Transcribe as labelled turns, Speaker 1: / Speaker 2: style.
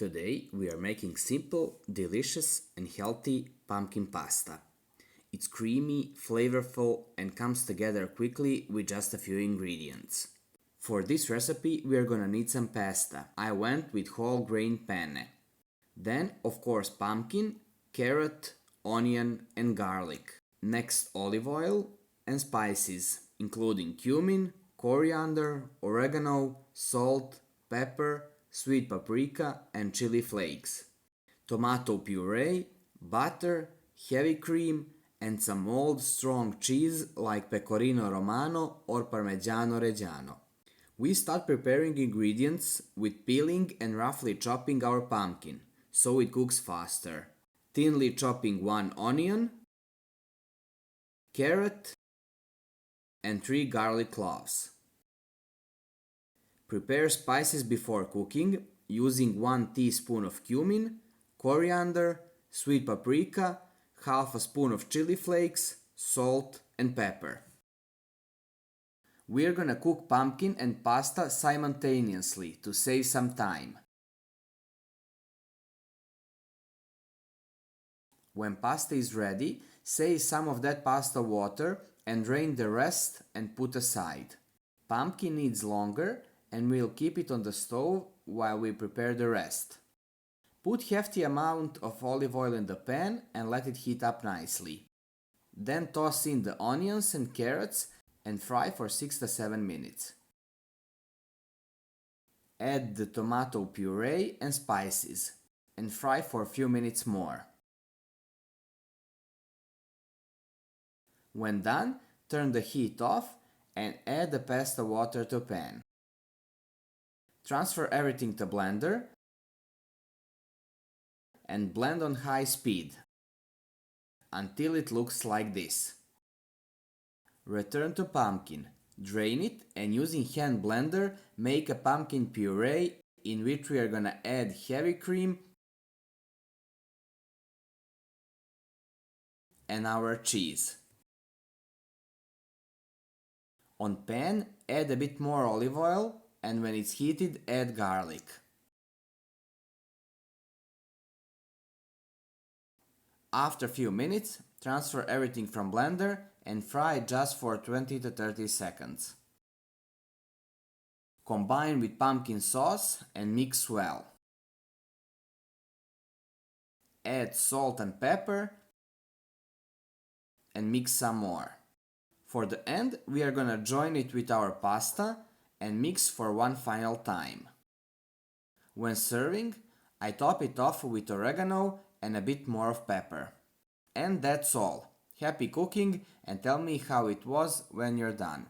Speaker 1: Today we are making simple, delicious and healthy pumpkin pasta. It's creamy, flavorful and comes together quickly with just a few ingredients. For this recipe we are gonna need some pasta. I went with whole grain penne. Then of course pumpkin, carrot, onion and garlic. Next olive oil and spices including cumin, coriander, oregano, salt, pepper, sweet paprika and chili flakes, tomato puree, butter, heavy cream and some old strong cheese like Pecorino Romano or Parmigiano-Reggiano. We start preparing ingredients with peeling and roughly chopping our pumpkin, so it cooks faster. Thinly chopping 1 onion, carrot and 3 garlic cloves. Prepare spices before cooking using 1 teaspoon of cumin, coriander, sweet paprika, half a spoon of chili flakes, salt and pepper. We are gonna cook pumpkin and pasta simultaneously to save some time. When pasta is ready, save some of that pasta water and drain the rest and put aside. Pumpkin needs longer and we'll keep it on the stove while we prepare the rest. Put hefty amount of olive oil in the pan and let it heat up nicely. Then toss in the onions and carrots and fry for 6 to 7 minutes. Add the tomato puree and spices and fry for a few minutes more. When done, turn the heat off and add the pasta water to pan. Transfer everything to blender and blend on high speed until it looks like this. Return to pumpkin, drain it and using hand blender make a pumpkin puree in which we are gonna add heavy cream and our cheese. On pan, add a bit more olive oil and when it's heated, add garlic. After a few minutes, transfer everything from blender and fry just for 20 to 30 seconds. Combine with pumpkin sauce and mix well. Add salt and pepper and mix some more. For the end, we are gonna join it with our pasta and mix for one final time. When serving, I top it off with oregano and a bit more of pepper. And that's all. Happy cooking and tell me how it was when you're done.